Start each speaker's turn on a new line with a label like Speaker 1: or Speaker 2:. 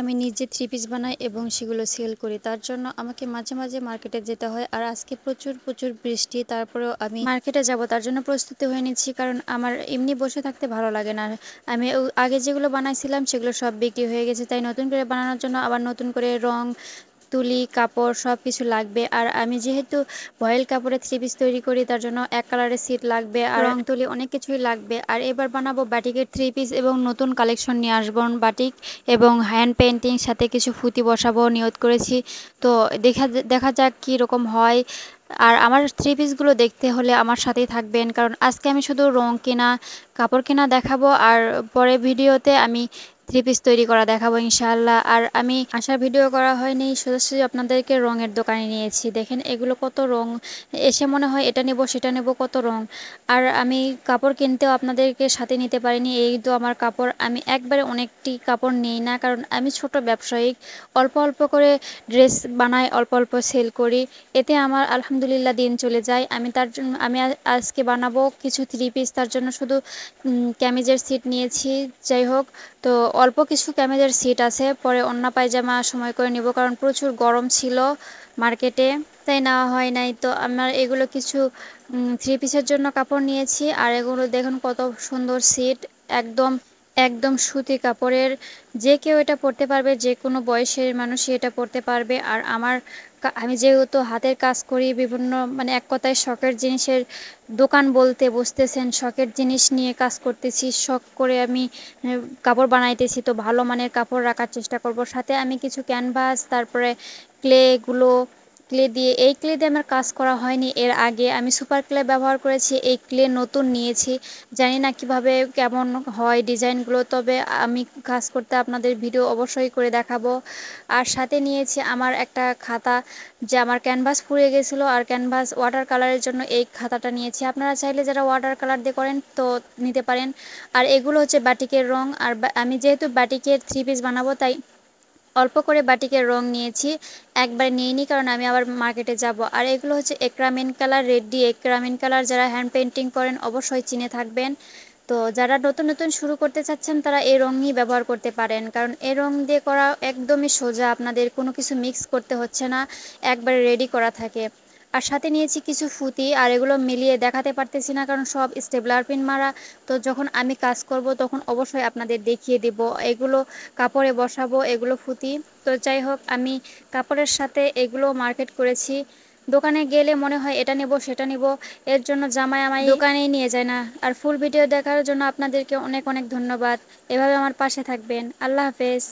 Speaker 1: আমি নিজে three piece বানাই এবং সেগুলো সেল করি। তার জন্য আমাকে মাঝে মাঝে মার্কেটে যেতে হয়। আর আজকে প্রচুর প্রচুর বৃষ্টি, তারপরেও আমি মার্কেটে যাব, তার জন্য প্রস্তুতি হয়ে নিচ্ছি, কারণ আমার এমনি বসে থাকতে ভালো লাগে না। আমি আগে যেগুলো বানাইছিলাম সেগুলো সব বিক্রি হয়ে গেছে, তাই নতুন করে বানানোর জন্য আবার নতুন করে রং তুলি কাপড় সব কিছু লাগবে। আর আমি যেহেতু ভয়েল কাপড়ে থ্রি পিস তৈরি করি, তার জন্য এক কালারের সিট লাগবে আর রং তুলি অনেক কিছুই লাগবে। আর এবার বানাবো বাটিকের থ্রি পিস এবং নতুন কালেকশন নিয়ে আসবো বাটিক এবং হ্যান্ড পেন্টিং, সাথে কিছু ফুটি বসাবো নিয়ত করেছি। তো দেখা যাক কি রকম হয়। আর আমার থ্রি পিসগুলো দেখতে হলে আমার সাথেই থাকবেন, কারণ আজকে আমি শুধু রং কেনা কাপড় কেনা দেখাবো, আর পরে ভিডিওতে আমি থ্রি পিস তৈরি করা দেখাবো ইনশাআল্লাহ। আর আমি আসার ভিডিও করা হয়নি, সোজাসুজি আপনাদেরকে রঙের দোকানে নিয়েছি। দেখেন এগুলো কত রং, এসে মনে হয় এটা নেব সেটা নেব, কত রং। আর আমি কাপড় কিনতেও আপনাদেরকে সাথে নিতে পারিনি, এই তো আমার কাপড়। আমি একবারে অনেকটি কাপড় নেই না, কারণ আমি ছোট ব্যবসায়ী, অল্প অল্প করে ড্রেস বানাই, অল্প অল্প সেল করি, এতে আমার আলহামদুলিল্লাহ দিন চলে যায়। আমি তার জন্য আজকে বানাবো কিছু থ্রি পিস, তার জন্য শুধু ক্যামিজের সিট নিয়েছি। যাই হোক, তো অল্প কিছু ক্যামেজের সিট আছে, পরে ওড়না পায়জামা সময় করে নিব, কারণ প্রচুর গরম ছিল মার্কেটে, তাই নেওয়া হয় নাই। তো আমার এগুলো কিছু থ্রি পিসের জন্য কাপড় নিয়েছি। আর এগুলো দেখুন কত সুন্দর সিট, একদম একদম সুতি কাপড়ের, যে কেউ এটা পরতে পারবে, যে কোনো বয়সের মানুষই এটা পরতে পারবে। আর আমি যেহেতু হাতের কাজ করি, বিভিন্ন মানে এক কথায় শখের জিনিসের দোকান বলতে বুঝতেছেন, শখের জিনিস নিয়ে কাজ করতেছি, শখ করে আমি কাপড় বানাইতেছি, তো ভালো মানের কাপড় রাখার চেষ্টা করব। সাথে আমি কিছু ক্যানভাস, তারপরে এই ক্লে দিয়ে আমার কাজ করা হয়নি এর আগে, আমি সুপার ক্লে ব্যবহার করেছি, এই ক্লে নতুন নিয়েছি, জানি না কিভাবে কেমন হয় ডিজাইনগুলো, তবে আমি কাজ করতে আপনাদের ভিডিও অবশ্যই করে দেখাবো। আর সাথে নিয়েছি আমার একটা খাতা, যে আমার ক্যানভাস পুড়ে গেছিলো, আর ক্যানভাস ওয়াটার কালারের জন্য এই খাতাটা নিয়েছি। আপনারা চাইলে যারা ওয়াটার কালার দিয়ে করেন তো নিতে পারেন। আর এগুলো হচ্ছে বাটিকের রং। আর আমি যেহেতু বাটিকের থ্রি পিস বানাবো, তাই অল্প করে বাটিকের রং নিয়েছি, একবার নিইনি, কারণ আমি আবার মার্কেটে যাব। আর এগুলো হচ্ছে একরামিন কালার, রেডি একরামিন কালার, যারা হ্যান্ড পেন্টিং করেন অবশ্যই চিনে থাকবেন। তো যারা নতুন নতুন শুরু করতে চাচ্ছেন তারা এই রঙই ব্যবহার করতে পারেন, কারণ এই রং দিয়ে করা একদমই সোজা, আপনাদের কোনো কিছু মিক্স করতে হচ্ছে না, একবারে রেডি করা থাকে। আর সাথে নিয়েছি কিছু ফুতি, আর এগুলো মিলিয়ে দেখাতে পারতেছি না, কারণ সব স্টেপলার পিন মারা। তো যখন আমি কাজ করব তখন অবশ্যই আপনাদের দেখিয়ে দেব, এগুলো কাপড়ে বসাবো, এগুলো ফুতি। তো যাই হোক, আমি কাপড়ের সাথে এগুলো মার্কেট করেছি। দোকানে গেলে মনে হয় এটা নেব সেটা নেব, এর জন্য জামাই আমায় দোকানেই নিয়ে যায় না। আর ফুল ভিডিও দেখার জন্য আপনাদেরকে অনেক অনেক ধন্যবাদ, এভাবে আমার পাশে থাকবেন। আল্লাহ হাফেজ।